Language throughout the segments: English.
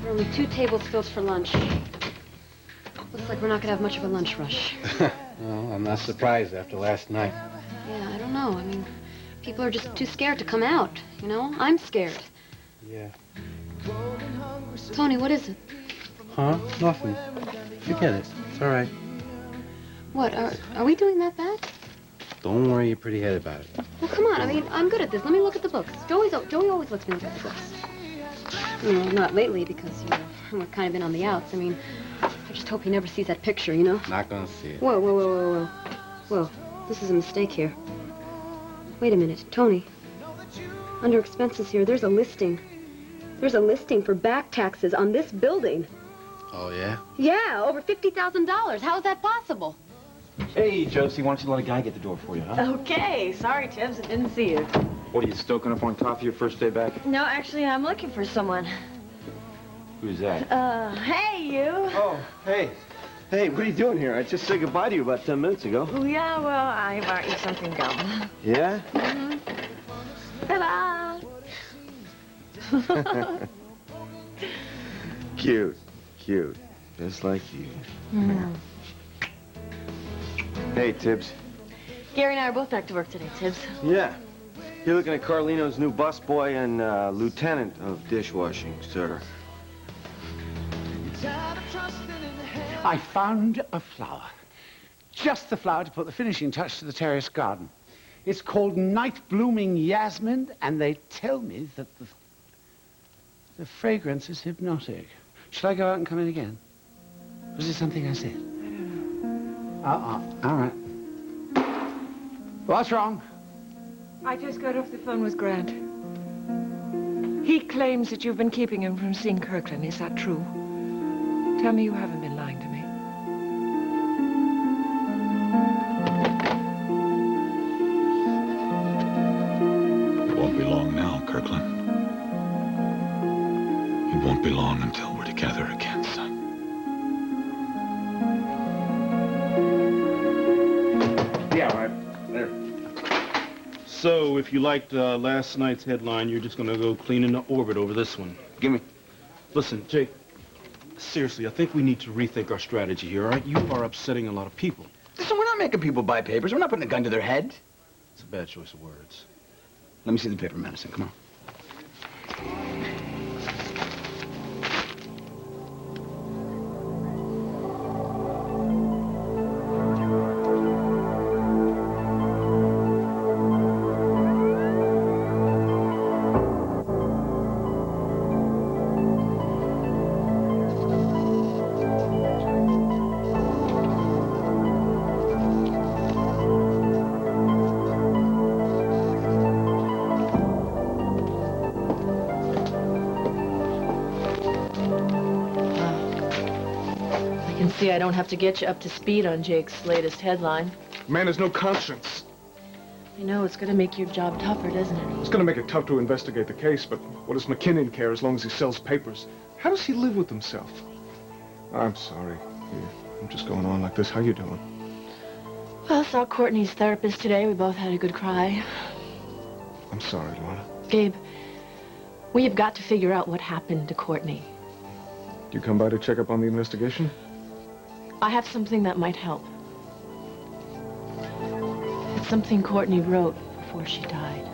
There are only 2 tables filled for lunch. Looks like we're not gonna have much of a lunch rush. Well, I'm not surprised after last night. Yeah, I don't know. I mean, people are just too scared to come out, you know? I'm scared. Yeah. Tony, what is it? Huh? Nothing. Forget it. It's all right. What, are we doing that bad? Don't worry your pretty head about it. Well, come on. I mean, I'm good at this. Let me look at the books. Joey always lets me look at the books. Well, not lately because, you know, we've kind of been on the outs. I mean, I just hope he never sees that picture, you know? Not gonna see it. Whoa, whoa, whoa, whoa, whoa. Whoa, this is a mistake here. Wait a minute. Tony, under expenses here, there's a listing. There's a listing for back taxes on this building. Oh, yeah? Yeah, over $50,000. How is that possible? Hey, Josie, why don't you let a guy get the door for you, huh? Okay. Sorry, Tibbs. I didn't see you. What, are you stoking up on coffee your first day back? No, actually, I'm looking for someone. Who's that? Hey, you. Oh, hey. Hey, what are you doing here? I just said goodbye to you about 10 minutes ago. Oh, yeah, well, I brought you something gum. Yeah? Ta-da! Cute. Cute. Just like you. Hey, Tibbs. Gary and I are both back to work today, Tibbs. Yeah. You're looking at Carlino's new busboy and lieutenant of dishwashing, sir. I found a flower. Just the flower to put the finishing touch to the terrace garden. It's called night-blooming yasmin, and they tell me that the fragrance is hypnotic. Shall I go out and come in again? Was it something I said? All right. What's wrong? I just got off the phone with Grant. He claims that you've been keeping him from seeing Kirkland. Is that true? Tell me you haven't been lying to me. It won't be long now, Kirkland. It won't be long until we're together again, son. Yeah, right. There. So, if you liked last night's headline, you're just gonna go clean in the orbit over this one. Give me. Listen, Jake, seriously, I think we need to rethink our strategy here, all right? You are upsetting a lot of people. Listen, we're not making people buy papers. We're not putting a gun to their head. It's a bad choice of words. Let me see the paper medicine. Come on. See, I don't have to get you up to speed on Jake's latest headline. Man has no conscience. I know, it's going to make your job tougher, doesn't it? It's going to make it tough to investigate the case, but what does McKinnon care as long as he sells papers? How does he live with himself? I'm sorry. I'm just going on like this. How you doing? Well, I saw Courtney's therapist today. We both had a good cry. I'm sorry, Lorna. Gabe, we have got to figure out what happened to Courtney. You come by to check up on the investigation? I have something that might help. It's something Courtney wrote before she died.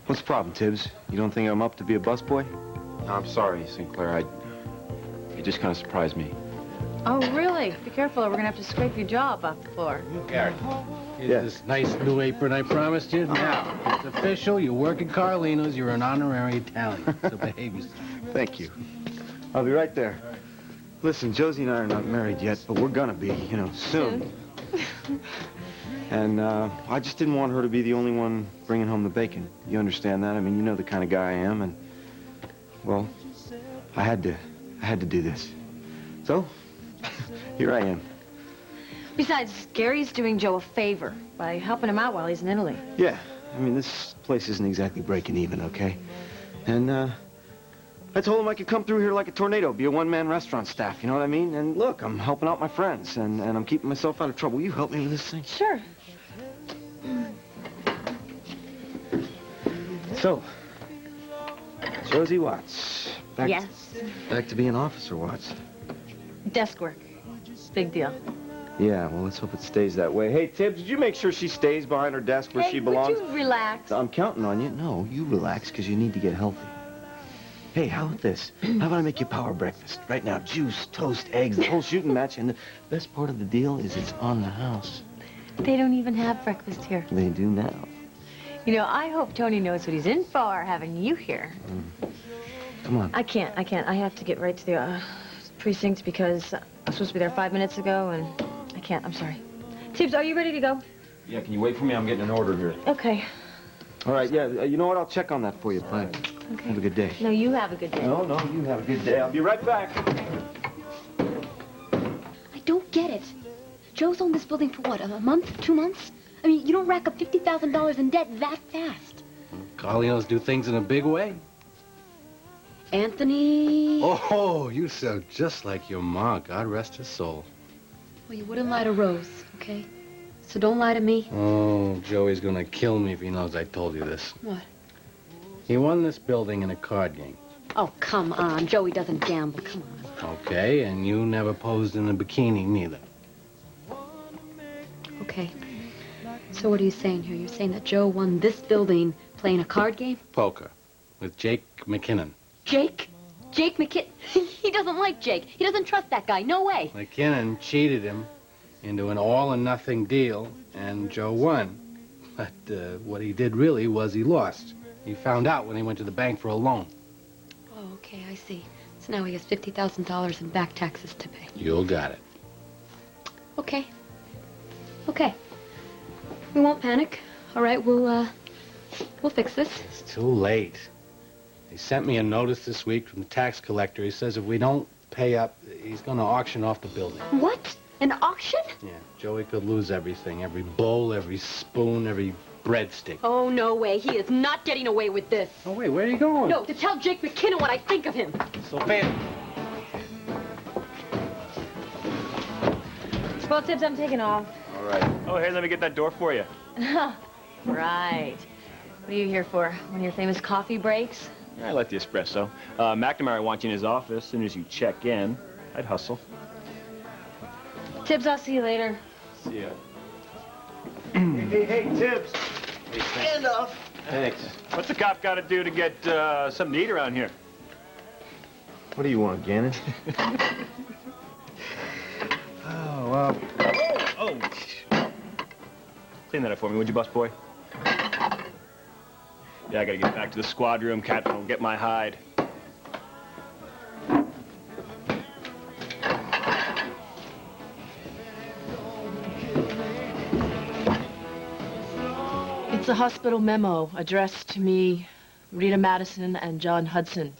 What's the problem, Tibbs? You don't think I'm up to be a busboy? No, I'm sorry, Sinclair. It just kind of surprised me. Oh, really? Be careful, or we're going to have to scrape your jaw off the floor. Gary, here's this nice new apron I promised you. Now, it's official. You work at Carlino's. You're an honorary Italian. So behave yourself. Thank you. I'll be right there. Listen, Josie and I are not married yet, but we're gonna be, you know, soon. And I just didn't want her to be the only one bringing home the bacon. You understand that? I mean, you know the kind of guy I am, and, well, I had to do this. So, here I am. Besides, Gary's doing Joe a favor by helping him out while he's in Italy. Yeah, I mean, this place isn't exactly breaking even, okay? And, I told him I could come through here like a tornado, be a one-man restaurant staff, you know what I mean? And look, I'm helping out my friends, and I'm keeping myself out of trouble. Will you help me with this thing? Sure. So, Josie Watts. Yes. Back to being Officer Watts. Desk work. Big deal. Yeah, well, let's hope it stays that way. Hey, Tibbs, did you make sure she stays behind her desk where she belongs? Would you relax? I'm counting on you. No, you relax, because you need to get healthy. Hey, how about this? How about I make you power breakfast? Right now, juice, toast, eggs, the whole shooting match. And the best part of the deal is it's on the house. They don't even have breakfast here. They do now. You know, I hope Tony knows what he's in for, having you here. Come on. I can't. I have to get right to the precinct because I was supposed to be there 5 minutes ago, and I can't. I'm sorry. Tibbs, are you ready to go? Yeah, can you wait for me? I'm getting an order here. Okay. All right, yeah, you know what? I'll check on that for you, Bye. Okay. Have a good day. No, you have a good day. No, you have a good day. I'll be right back. I don't get it. Joe's owned this building for what, a month, 2 months? I mean, you don't rack up $50,000 in debt that fast. Carlinos do things in a big way. Anthony... Oh, you sound just like your ma. God rest her soul. Well, you wouldn't lie to Rose, okay? So don't lie to me. Oh, Joey's gonna kill me if he knows I told you this. What? He won this building in a card game. Oh, come on. Joey doesn't gamble. Come on. Okay, and you never posed in a bikini, neither. Okay. So what are you saying here? You're saying that Joe won this building playing a card game? Poker. With Jake McKinnon. Jake? Jake McKinnon? He doesn't like Jake. He doesn't trust that guy. No way. McKinnon cheated him into an all-or-nothing deal, and Joe won. But what he did really was he lost. He found out when he went to the bank for a loan. Oh, okay, I see. So now he has $50,000 in back taxes to pay. You got it. Okay. Okay. We won't panic. All right, we'll fix this. It's too late. They sent me a notice this week from the tax collector. He says if we don't pay up, he's going to auction off the building. What? An auction? Yeah, Joey could lose everything. Every bowl, every spoon, every breadstick. Oh, no way. He is not getting away with this. Oh, wait, where are you going? No, to tell Jake McKinnon what I think of him. Sophia. Well, Tibbs, I'm taking off. All right. Oh, hey, let me get that door for you. Right. What are you here for? One of your famous coffee breaks? I like the espresso. McNamara wants you in his office. As soon as you check in, I'd hustle. Tibbs, I'll see you later. See ya. Hey, Tibbs. Stand up. Thanks. What's the cop got to do to get something to eat around here? What do you want, Gannon? Oh, well. Oh! Clean that up for me, would you, busboy? Yeah, I gotta get back to the squad room. Captain will get my hide. It's a hospital memo addressed to me, Rita Madison, and John Hudson.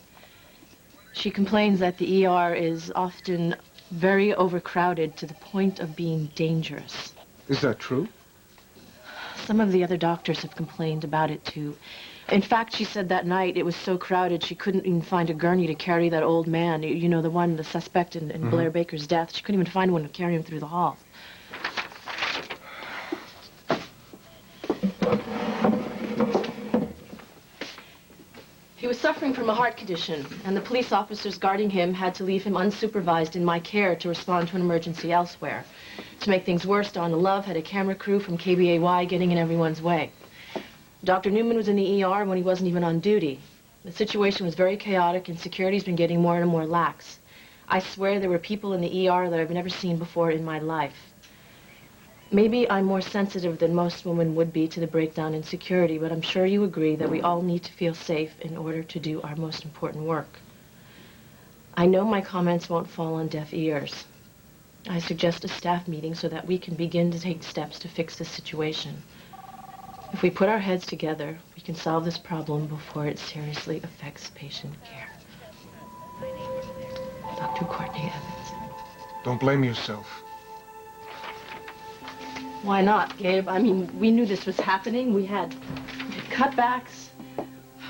She complains that the ER is often very overcrowded to the point of being dangerous. Is that true? Some of the other doctors have complained about it, too. In fact, she said that night it was so crowded she couldn't even find a gurney to carry that old man. You know, the suspect in Blair Baker's death. She couldn't even find one to carry him through the hall. He was suffering from a heart condition, and the police officers guarding him had to leave him unsupervised in my care to respond to an emergency elsewhere. To make things worse, Donna Love had a camera crew from KBAY getting in everyone's way. Dr. Newman was in the ER when he wasn't even on duty. The situation was very chaotic, and security's been getting more and more lax. I swear there were people in the ER that I've never seen before in my life. Maybe I'm more sensitive than most women would be to the breakdown in security, but I'm sure you agree that we all need to feel safe in order to do our most important work. I know my comments won't fall on deaf ears. I suggest a staff meeting so that we can begin to take steps to fix this situation. If we put our heads together, we can solve this problem before it seriously affects patient care. Dr. Courtney Evans. Don't blame yourself. Why not, Gabe? I mean, we knew this was happening. We had cutbacks.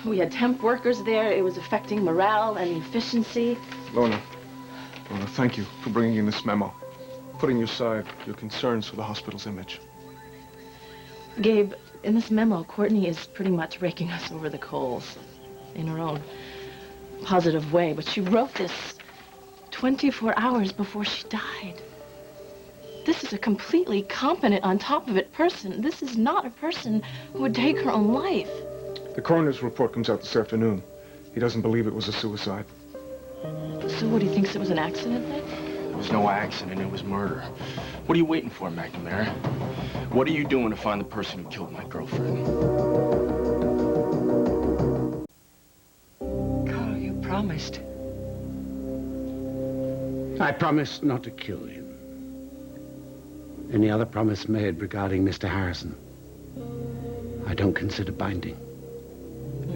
We had temp workers there. It was affecting morale and efficiency. Lorna, thank you for bringing in this memo. Putting aside your concerns for the hospital's image. Gabe, in this memo, Courtney is pretty much raking us over the coals in her own positive way. But she wrote this 24 hours before she died. This is a completely competent, on top of it person. This is not a person who would take her own life. The coroner's report comes out this afternoon. He doesn't believe it was a suicide. So what, he thinks it was an accident then? It was no accident, it was murder. What are you waiting for, McNamara? What are you doing to find the person who killed my girlfriend? Carl, you promised. I promised not to kill him. Any other promise made regarding Mr. Harrison, I don't consider binding.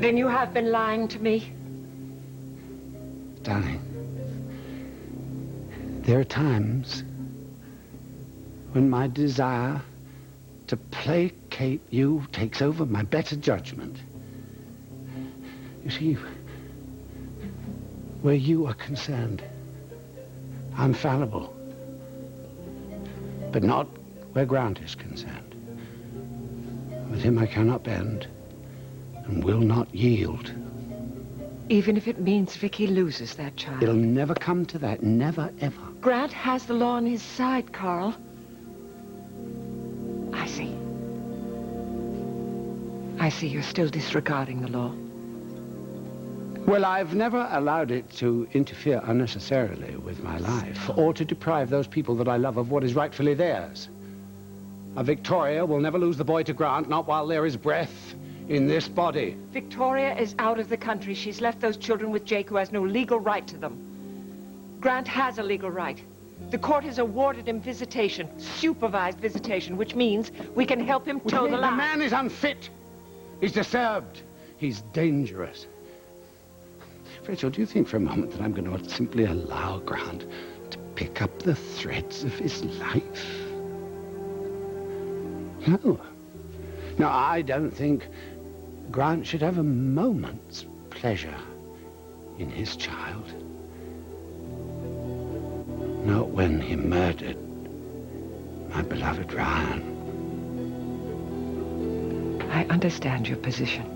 Then you have been lying to me? Darling, there are times when my desire to placate you takes over my better judgment. You see, where you are concerned, I'm fallible. But not where Grant is concerned. With him I cannot bend and will not yield. Even if it means Vicky loses that child? It'll never come to that, never, ever. Grant has the law on his side, Carl. I see. I see you're still disregarding the law. Well, I've never allowed it to interfere unnecessarily with my life, or to deprive those people that I love of what is rightfully theirs. A Victoria will never lose the boy to Grant, not while there is breath in this body. Victoria is out of the country. She's left those children with Jake, who has no legal right to them. Grant has a legal right. The court has awarded him visitation, supervised visitation, which means we can help him toe the line. The man is unfit. He's disturbed. He's dangerous. Rachel, do you think for a moment that I'm going to simply allow Grant to pick up the threads of his life? No. No, I don't think Grant should have a moment's pleasure in his child. Not when he murdered my beloved Ryan. I understand your position.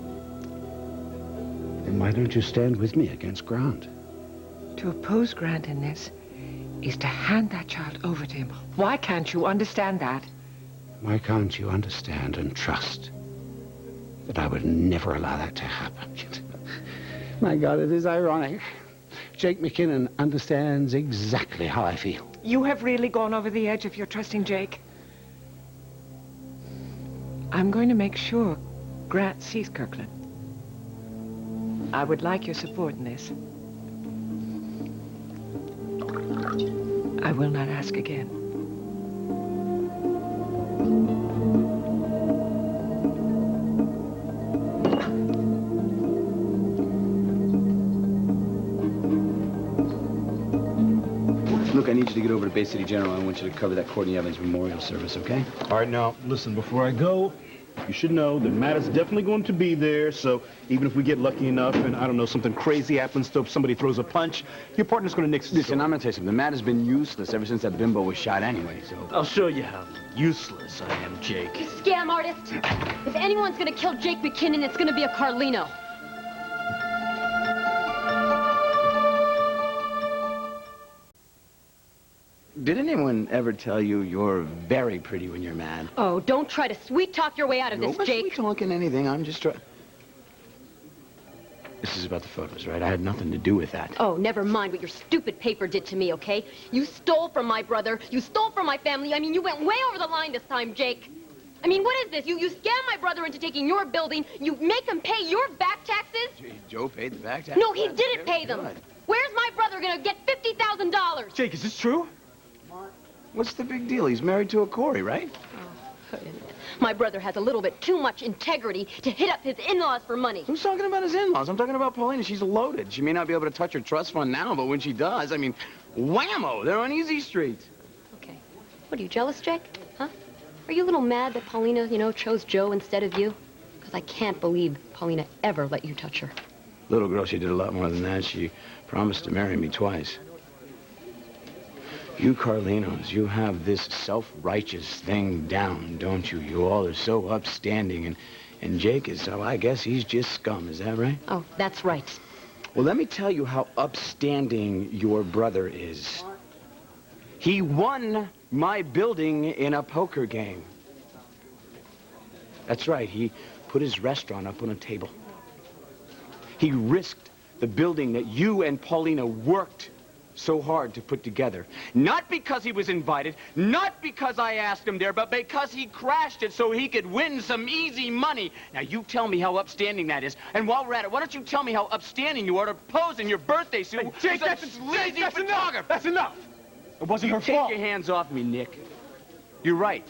Then why don't you stand with me against Grant? To oppose Grant in this is to hand that child over to him. Why can't you understand that? Why can't you understand and trust that I would never allow that to happen? My God, it is ironic. Jake McKinnon understands exactly how I feel. You have really gone over the edge if you're trusting Jake. I'm going to make sure Grant sees Kirkland. I would like your support in this. I will not ask again. Look, I need you to get over to Bay City General. I want you to cover that Courtney Evans memorial service, okay? All right, now, listen, before I go, you should know that Matt is definitely going to be there, so even if we get lucky enough and, I don't know, something crazy happens to somebody throws a punch, your partner's going to nix it. Listen, I'm going to tell you something. Matt has been useless ever since that bimbo was shot anyway, so... I'll show you how useless I am, Jake. You scam artist! If anyone's gonna kill Jake McKinnon, it's gonna be a Carlino. Did anyone ever tell you you're very pretty when you're mad? Oh, don't try to sweet-talk your way out of this, Jake. Sweet talking anything. I'm just trying... This is about the photos, right? I had nothing to do with that. Oh, never mind what your stupid paper did to me, okay? You stole from my brother. You stole from my family. I mean, you went way over the line this time, Jake. I mean, what is this? You scam my brother into taking your building. You make him pay your back taxes? Gee, Joe paid the back taxes? No, he didn't pay them. Where's my brother gonna get $50,000? Jake, is this true? What's the big deal? He's married to a Corey, right? My brother has a little bit too much integrity to hit up his in-laws for money. Who's talking about his in-laws? I'm talking about Paulina. She's loaded. She may not be able to touch her trust fund now, but when she does, I mean, whammo, they're on easy street. Okay. What, are you jealous, Jake? Huh? Are you a little mad that Paulina, chose Joe instead of you? Because I can't believe Paulina ever let you touch her. Little girl, she did a lot more than that. She promised to marry me twice. You Carlinos, you have this self-righteous thing down, don't you? You all are so upstanding, and Jake is, so I guess he's just scum, is that right? Oh, that's right. Well, let me tell you how upstanding your brother is. He won my building in a poker game. That's right, he put his restaurant up on a table. He risked the building that you and Paulina worked so hard to put together. Not because he was invited, not because I asked him there, but because he crashed it so he could win some easy money. Now, you tell me how upstanding that is. And while we're at it, why don't you tell me how upstanding you are to pose in your birthday suit? Hey, Jake, that's enough. That's enough. It wasn't her fault. Take your hands off me, Nick. You're right.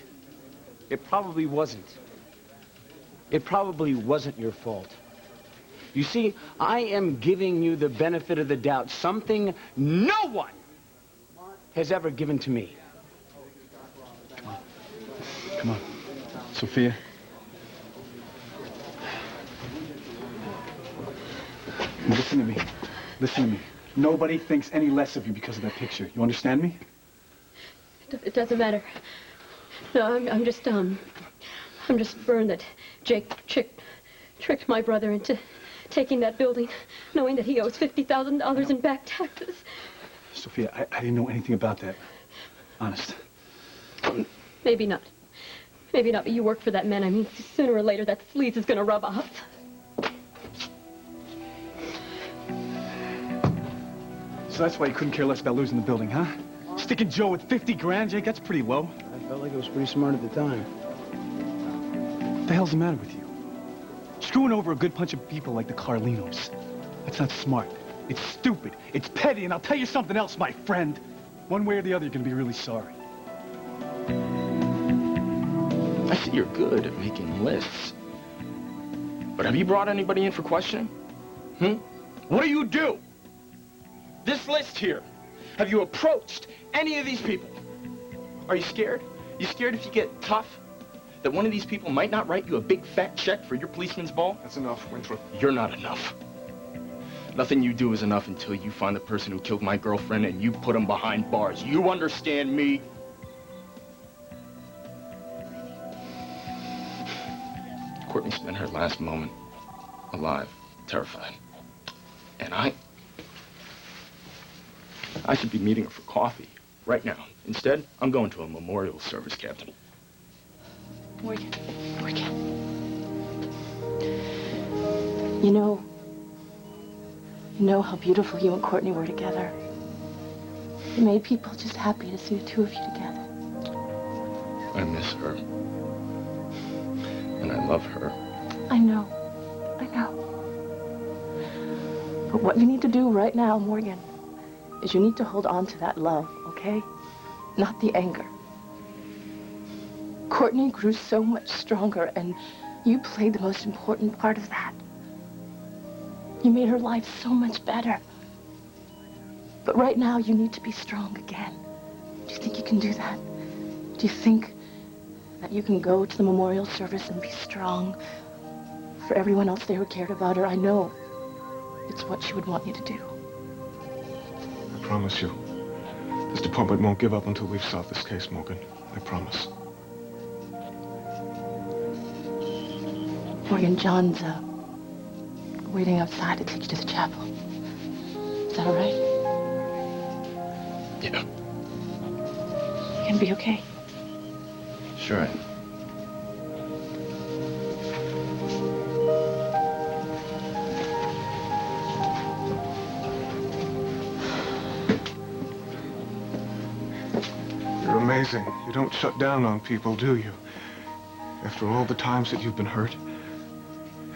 It probably wasn't. It probably wasn't your fault. You see, I am giving you the benefit of the doubt, something no one has ever given to me. Come on. Come on. Sophia. Listen to me. Listen to me. Nobody thinks any less of you because of that picture. You understand me? It doesn't matter. No, I'm just burned that Jake tricked my brother into taking that building, knowing that he owes $50,000 in back taxes. Sophia, I didn't know anything about that. Honest. Maybe not. Maybe not, but you work for that man. I mean, sooner or later, that sleaze is gonna rub off. So that's why you couldn't care less about losing the building, huh? Sticking Joe with 50 grand, Jake, that's pretty low. I felt like it was pretty smart at the time. What the hell's the matter with you? Screwing over a good bunch of people like the Carlinos. That's not smart. It's stupid. It's petty, and I'll tell you something else, my friend. One way or the other, you're gonna be really sorry. I see you're good at making lists. But have you brought anybody in for questioning? What do you do? This list here. Have you approached any of these people? Are you scared? You scared if you get tough? That one of these people might not write you a big fat check for your policeman's ball? That's enough, Winthrop. You're not enough. Nothing you do is enough until you find the person who killed my girlfriend and you put him behind bars. You understand me? Courtney spent her last moment alive, terrified. And I should be meeting her for coffee right now. Instead, I'm going to a memorial service, Captain. Morgan. You know how beautiful you and Courtney were together. You made people just happy to see the two of you together. I miss her. And I love her. I know. But what you need to do right now, Morgan, is you need to hold on to that love, okay? Not the anger. Courtney grew so much stronger, and you played the most important part of that. You made her life so much better. But right now, you need to be strong again. Do you think you can do that? Do you think that you can go to the memorial service and be strong for everyone else there who cared about her? I know it's what she would want you to do. I promise you. This department won't give up until we've solved this case, Morgan. I promise. Morgan, John's waiting outside to take you to the chapel. Is that all right? Yeah. You gonna be okay? Sure I am. You're amazing. You don't shut down on people, do you? After all the times that you've been hurt?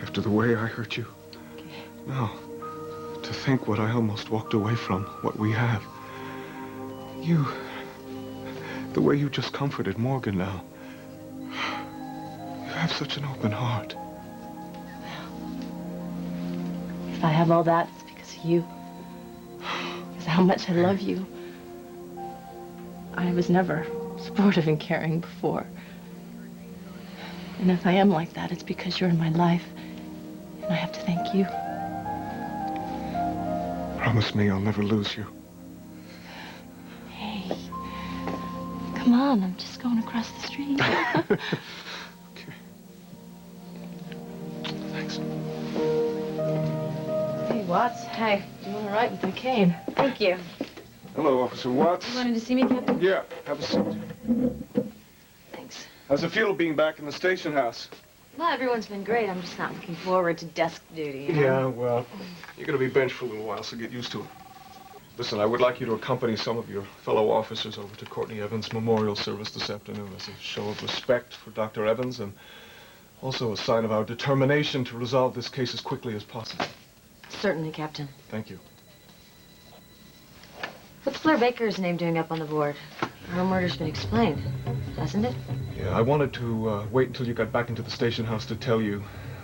After the way I hurt you? No. To think what I almost walked away from, what we have. The way you just comforted Morgan now. You have such an open heart. If I have all that, it's because of you. Because of how much I love you. I was never supportive and caring before. And if I am like that, it's because you're in my life. And I have to thank you. Promise me I'll never lose you. Hey, come on, I'm just going across the street. Okay. Thanks. Hey, Watts. Hey, doing all right with the cane. Thank you. Hello, Officer Watts. You wanted to see me, Captain? Yeah, have a seat. Thanks. How's it feel being back in the station house? Well, everyone's been great. I'm just not looking forward to desk duty, you know? Yeah, well, you're going to be benched for a little while, so get used to it. Listen, I would like you to accompany some of your fellow officers over to Courtney Evans' memorial service this afternoon as a show of respect for Dr. Evans and also a sign of our determination to resolve this case as quickly as possible. Certainly, Captain. Thank you. What's Blair Baker's name doing up on the board? No murder's been explained, hasn't it? Yeah, I wanted to wait until you got back into the station house to tell you.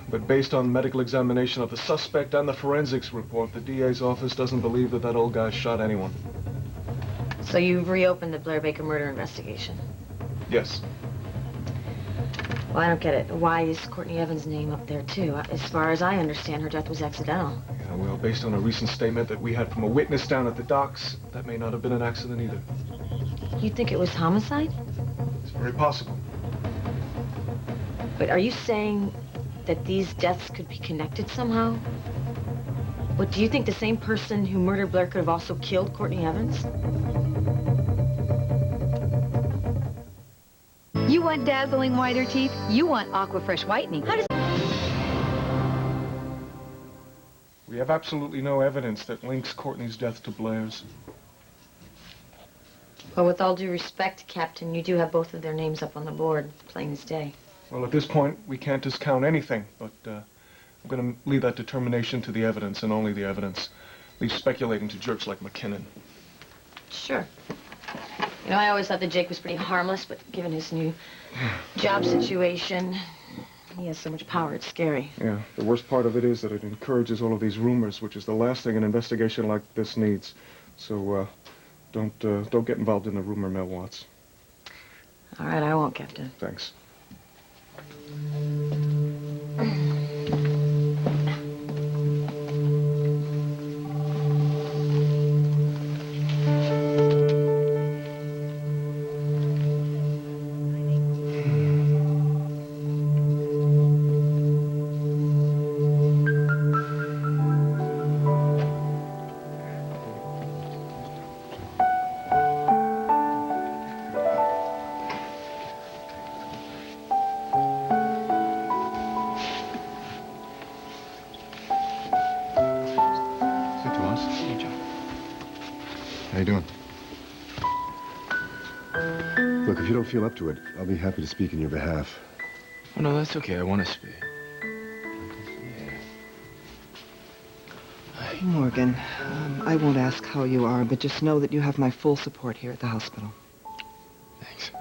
But based on medical examination of the suspect and the forensics report, the DA's office doesn't believe that old guy shot anyone. So you've reopened the Blair Baker murder investigation? Yes. Well, I don't get it. Why is Courtney Evans' name up there, too? As far as I understand, her death was accidental. Yeah, well, based on a recent statement that we had from a witness down at the docks, that may not have been an accident either. You think it was homicide? It's very possible. But are you saying that these deaths could be connected somehow? What, do you think the same person who murdered Blair could have also killed Courtney Evans? You want dazzling whiter teeth? You want Aquafresh whitening. How does... We have absolutely no evidence that links Courtney's death to Blair's. Well, with all due respect, Captain, you do have both of their names up on the board, plain as day. Well, at this point, we can't discount anything, but I'm going to leave that determination to the evidence and only the evidence. Leave speculating to jerks like McKinnon. Sure. You know, I always thought that Jake was pretty harmless, but given his new job situation, he has so much power, it's scary. Yeah, the worst part of it is that it encourages all of these rumors, which is the last thing an investigation like this needs. So, don't get involved in the rumor mill, Watts. All right, I won't, Captain. Thanks. How you doing? Look, if you don't feel up to it, I'll be happy to speak in your behalf. Oh, no, that's okay. I want to speak. Morgan, I won't ask how you are, but just know that you have my full support here at the hospital. Thanks.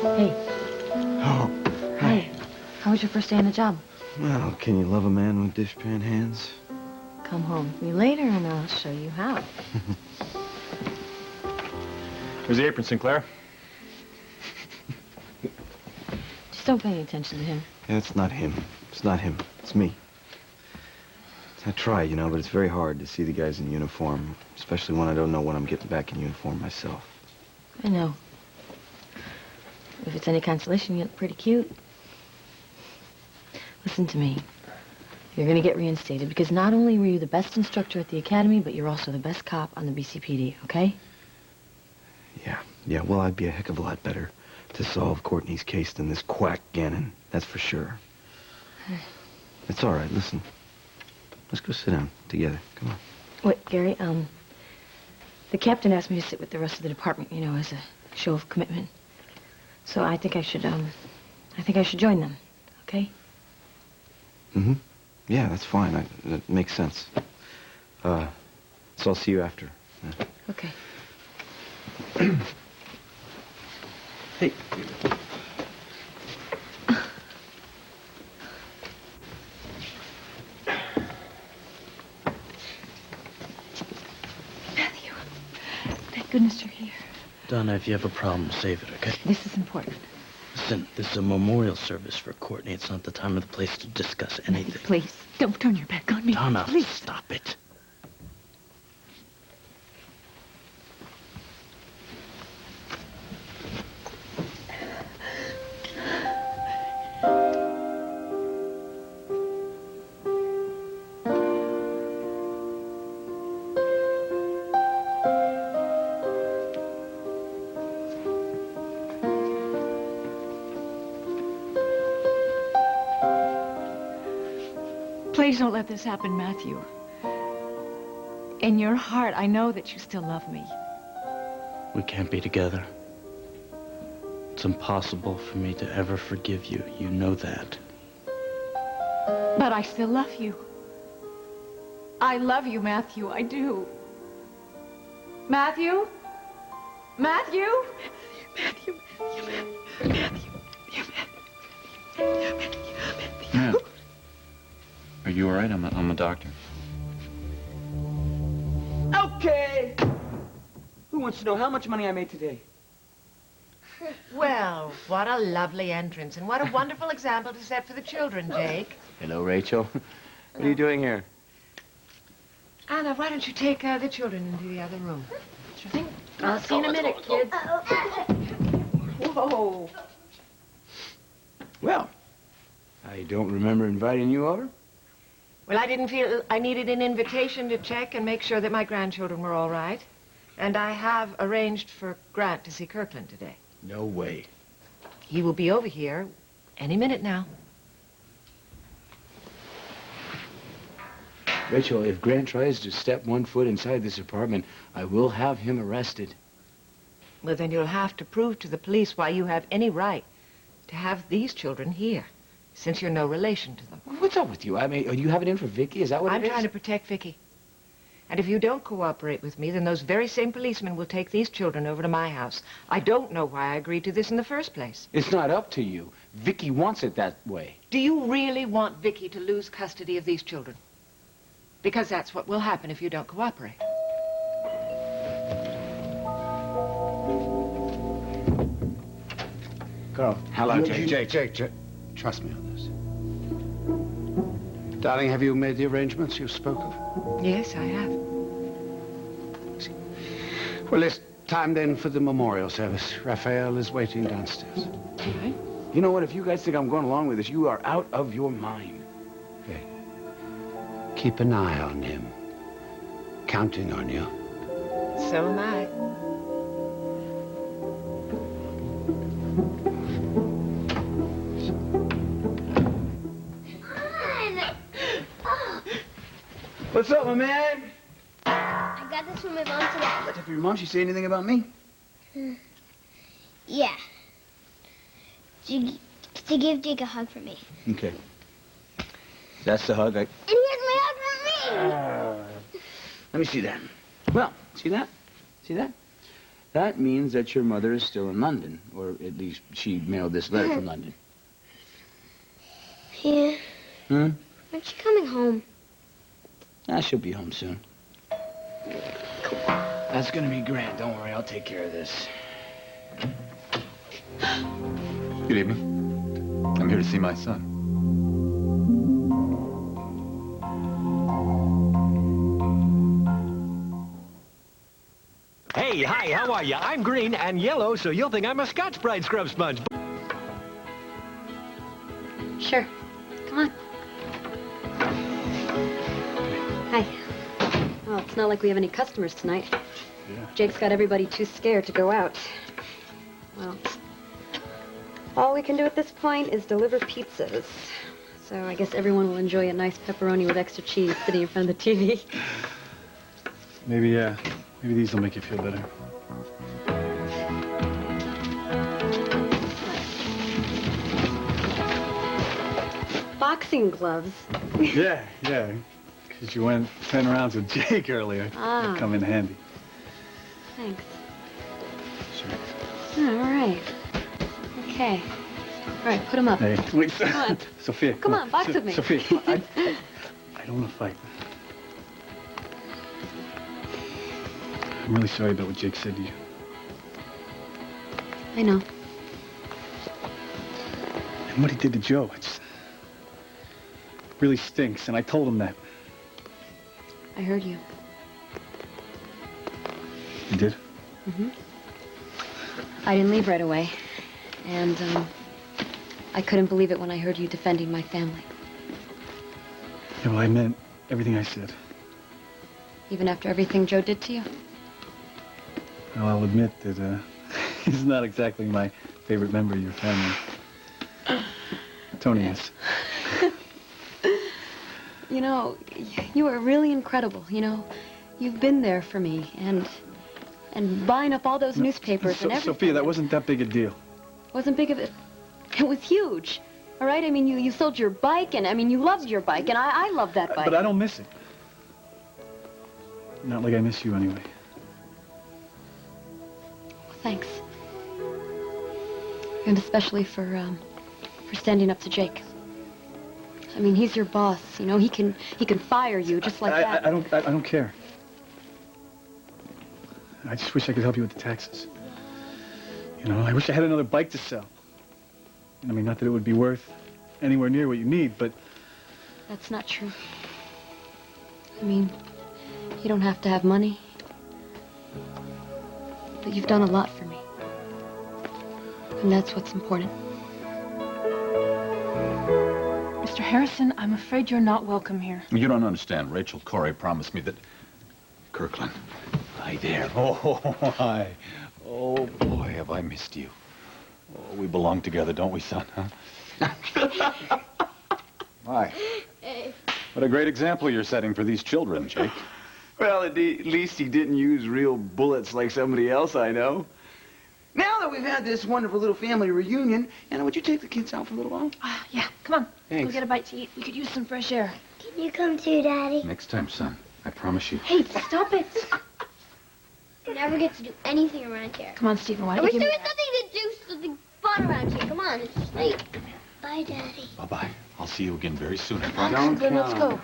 Hey. Oh. Hi. How was your first day on the job? Well, can you love a man with dishpan hands? Come home with me later and I'll show you how. Where's the apron, Sinclair? Just don't pay any attention to him. Yeah, it's not him. It's not him. It's me. I try, you know, but it's very hard to see the guys in uniform, especially when I don't know when I'm getting back in uniform myself. I know. If it's any consolation, you look pretty cute. Listen to me. You're going to get reinstated because not only were you the best instructor at the academy, but you're also the best cop on the BCPD, okay? Yeah, well, I'd be a heck of a lot better to solve Courtney's case than this quack Gannon. That's for sure. It's all right. Listen. Let's go sit down together. Come on. Wait, Gary, the captain asked me to sit with the rest of the department, you know, as show of commitment. So I think I should join them, okay? Mm-hmm. Yeah, that's fine. That makes sense. So I'll see you after. Yeah. Okay. Hey. Matthew, thank goodness you're here. Donna, if you have a problem, save it, okay? This is important. Listen, this is a memorial service for Courtney. It's not the time or the place to discuss anything. Please, don't turn your back on me. Donna, please. Stop it. Please don't let this happen, Matthew. In your heart, I know that you still love me. We can't be together. It's impossible for me to ever forgive you. You know that. But I still love you. I love you, Matthew. I do. Matthew? Matthew? Matthew? Matthew? Yeah. Are you all right? I'm a doctor. Okay. Who wants to know how much money I made today? Well, what a lovely entrance, and what a wonderful example to set for the children, Jake. Hello, Rachel. What are you doing here? Anna, why don't you take the children into the other room? Sure thing. I'll see you in a minute, kids. Whoa. Well, I don't remember inviting you over. Well, I didn't feel I needed an invitation to check and make sure that my grandchildren were all right. And I have arranged for Grant to see Kirkland today. No way. He will be over here any minute now. Rachel, if Grant tries to step one foot inside this apartment, I will have him arrested. Well, then you'll have to prove to the police why you have any right to have these children here, since you're no relation to them. What's up with you? I mean, you have it in for Vicky? Is that what I'm it is? trying to protect Vicky. And if you don't cooperate with me, then those very same policemen will take these children over to my house. I don't know why I agreed to this in the first place. It's not up to you. Vicky wants it that way. Do you really want Vicky to lose custody of these children? Because that's what will happen if you don't cooperate. Carl. Hello, Jake. Trust me on this. Darling, have you made the arrangements you spoke of? Yes, I have. Well, it's time then for the memorial service. Raphael is waiting downstairs. All right. You know what? If you guys think I'm going along with this, you are out of your mind. Okay. Keep an eye on him. Counting on you. So am I. What's up, my man? I got this from my mom today. Got that from your mom? She say anything about me? Yeah. To give Jake a hug for me. Okay. That's the hug. And here's my hug for me! Let me see that. Well, see that? See that? That means that your mother is still in London. Or at least she mailed this letter from London. Yeah. Hmm? When's she coming home? She'll be home soon. That's gonna be grand. Don't worry, I'll take care of this. Good evening. I'm here to see my son. Hey, hi, how are you? I'm green and yellow, so you'll think I'm a Scotch Brite scrub sponge. Sure. Come on. Hi. Well, it's not like we have any customers tonight. Yeah. Jake's got everybody too scared to go out. Well, all we can do at this point is deliver pizzas. So I guess everyone will enjoy a nice pepperoni with extra cheese sitting in front of the TV. Maybe these will make you feel better. boxing gloves. Yeah. Because you went 10 rounds with Jake earlier. Ah. They come in handy. Thanks. Sure. All right. Okay. All right, put them up. Hey, wait. Come on. Sophia. Come on, box with me. Sophia, I don't want to fight. I'm really sorry about what Jake said to you. I know. And what he did to Joe, it's really stinks, and I told him that. I heard you. You did? Mm-hmm. I didn't leave right away. And, I couldn't believe it when I heard you defending my family. Yeah, well, I meant everything I said. Even after everything Joe did to you? Well, I'll admit that, he's not exactly my favorite member of your family. Tony is. You know, you are really incredible, you know. You've been there for me, and buying up all those newspapers and everything. Sophia, that wasn't that big a deal. Wasn't big of it. It was huge. All right? I mean, you sold your bike, and, I mean, you loved your bike, and I love that bike. But I don't miss it. Not like I miss you anyway. Thanks. And especially for standing up to Jake. I mean, he's your boss, you know. He can fire you just like that. I don't care. I just wish I could help you with the taxes. You know, I wish I had another bike to sell. I mean, not that it would be worth anywhere near what you need, but... That's not true. I mean, you don't have to have money. But you've done a lot for me. And that's what's important. Mr. Harrison, I'm afraid you're not welcome here. You don't understand. Rachel Corey promised me that... Kirkland. Hi there. Oh, hi. Oh, boy, have I missed you. Oh, we belong together, don't we, son, huh? Why? What a great example you're setting for these children, Jake. Well, at least he didn't use real bullets like somebody else I know. Now that we've had this wonderful little family reunion, Anna, would you take the kids out for a little while? Yeah, come on. Thanks. Go get a bite to eat. We could use some fresh air. Can you come too, Daddy? Next time, son. I promise you. Hey, stop it. You never get to do anything around here. Come on, Stephen. Why I don't wish you there give was me something to do, something fun around here. Come on, it's late. Bye, Daddy. Bye-bye. I'll see you again very soon, I that? promise. Good, let's go.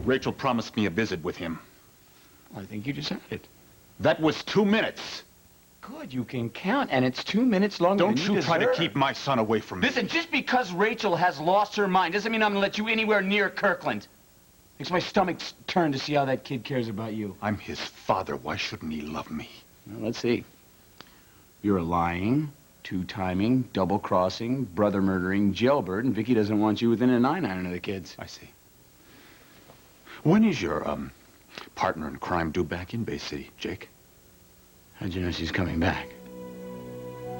Rachel promised me a visit with him. Well, I think you decided. That was 2 minutes. Good, you can count, and it's 2 minutes longer than Don't you try to keep my son away from me. Listen, just because Rachel has lost her mind doesn't mean I'm going to let you anywhere near Kirkland. Makes my stomach turn to see how that kid cares about you. I'm his father. Why shouldn't he love me? Well, let's see. You're a lying, two-timing, double-crossing, brother-murdering jailbird, and Vicky doesn't want you within a 9-iron of the kids. I see. When is your, partner in crime due back in Bay City, Jake? How'd you know she's coming back?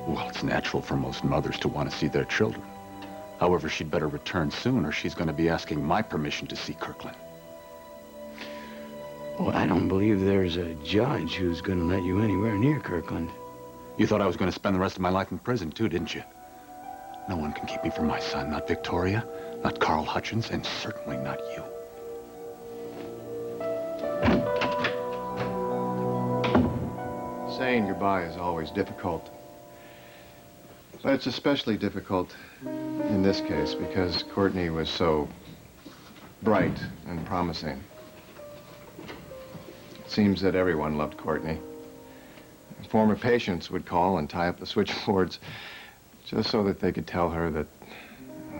Well, it's natural for most mothers to want to see their children. However, she'd better return soon, or she's going to be asking my permission to see Kirkland. Well, I don't believe there's a judge who's going to let you anywhere near Kirkland. You thought I was going to spend the rest of my life in prison, too, didn't you? No one can keep me from my son. Not Victoria, not Carl Hutchins, and certainly not you. Saying goodbye is always difficult. But it's especially difficult in this case because Courtney was so bright and promising. It seems that everyone loved Courtney. Former patients would call and tie up the switchboards just so that they could tell her that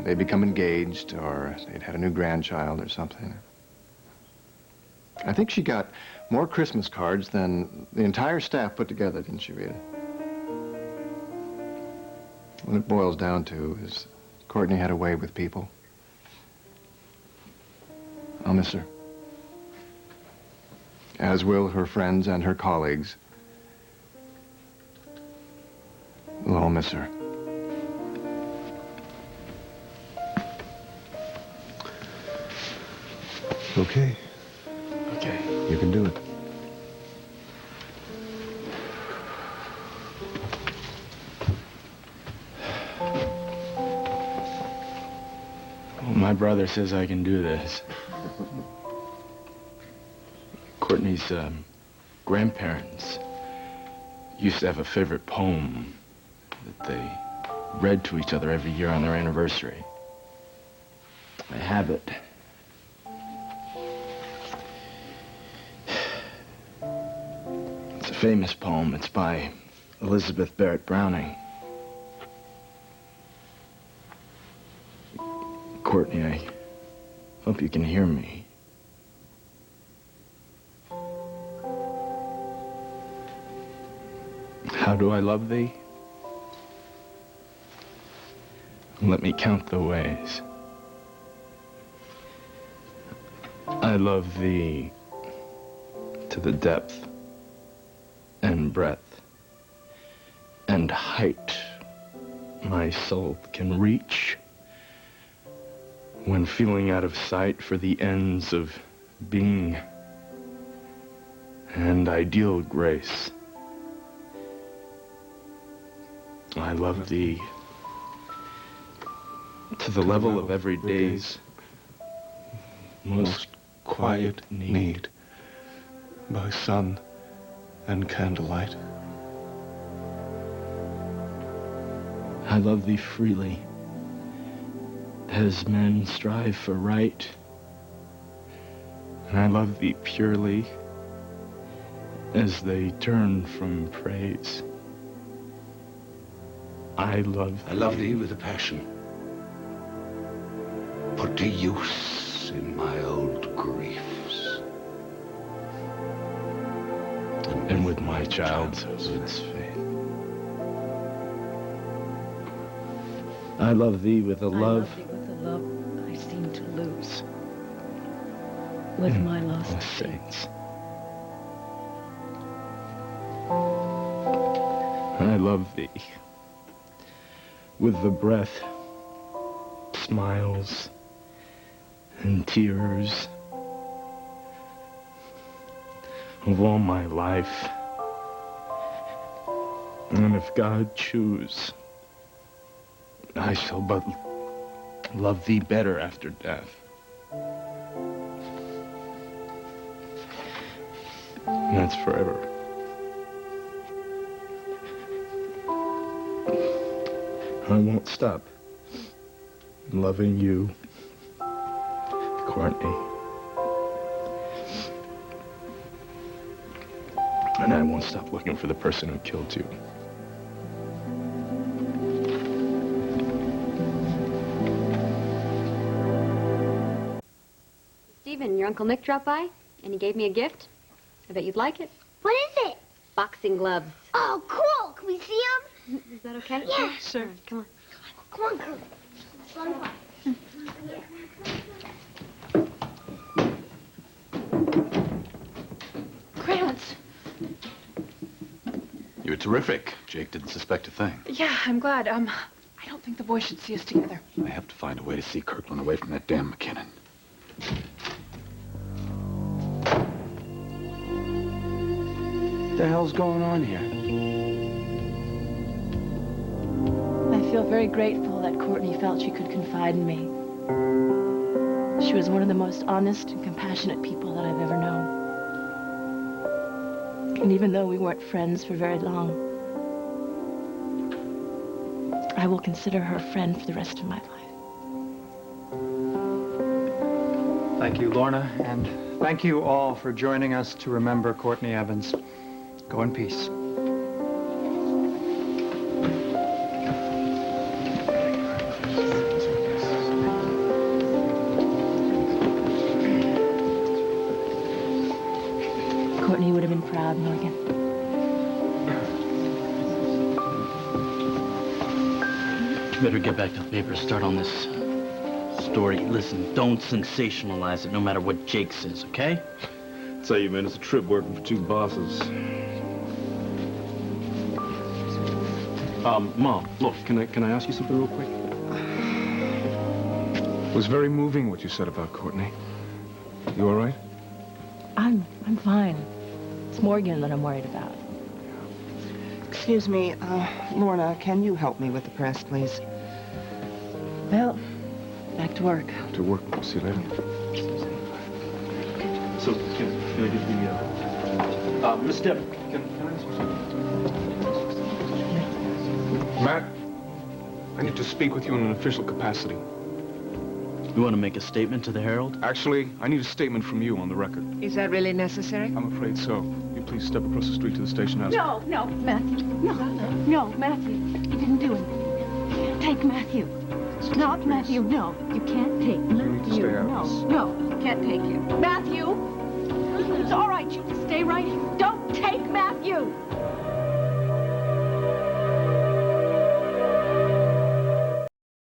they'd become engaged or they'd had a new grandchild or something. I think she got more Christmas cards than the entire staff put together, didn't she, Rita? What it boils down to is Courtney had a way with people. I'll miss her. As will her friends and her colleagues. We'll all miss her. Okay. Okay. You can do it. Well, my brother says I can do this. Courtney's grandparents used to have a favorite poem that they read to each other every year on their anniversary. I have it. It's a famous poem. It's by Elizabeth Barrett Browning. Courtney, I hope you can hear me. How do I love thee? Let me count the ways. I love thee to the depth and breadth and height my soul can reach, when feeling out of sight for the ends of being and ideal grace. I love thee to the level of every day's most quiet need, by sun and candlelight. I love thee freely, as men strive for right. And I love thee purely, as they turn from praise. I love thee with a passion, put to use in my old griefs, and with my childhood's faith. I love thee with a love I seem to lose. With my lost saints. I love thee with the breath, smiles, and tears of all my life. And if God choose, I shall but love thee better after death. And that's forever. I won't stop loving you, Courtney. And I won't stop looking for the person who killed you. Stephen, your Uncle Nick dropped by, and he gave me a gift. I bet you'd like it. What is it? Boxing gloves. Oh, cool. Can we see them? Is that okay? Yeah. Sure. Come on. Come on, girl. Grants! You were terrific. Jake didn't suspect a thing. Yeah, I'm glad. I don't think the boys should see us together. I have to find a way to see Kirkland away from that damn McKinnon. What the hell's going on here? I feel very grateful that Courtney felt she could confide in me. She was one of the most honest and compassionate people that I've ever known. And even though we weren't friends for very long, I will consider her a friend for the rest of my life. Thank you, Lorna, and thank you all for joining us to remember Courtney Evans. Go in peace. Courtney would have been proud, Morgan. Better get back to the paper, start on this story. Listen, don't sensationalize it, no matter what Jake says, okay? Tell you, man, it's a trip working for two bosses. Mom, look, can I ask you something real quick? It was very moving what you said about Courtney. You all right? I'm fine. It's Morgan that I'm worried about. Excuse me, Lorna, can you help me with the press, please? Well, back to work. To work. See you later. So, can I get the, Miss Deb, can I ask you something? Matt, I need to speak with you in an official capacity. You want to make a statement to the Herald? Actually, I need a statement from you on the record. Is that really necessary? I'm afraid so. You please step across the street to the station house. No, Matthew. No, Matthew. You didn't do anything. Take Matthew. Not Matthew, no. You can't take Matthew. need to stay out of this. No, you can't take him. Matthew! It's all right, you just stay right here. Don't take Matthew!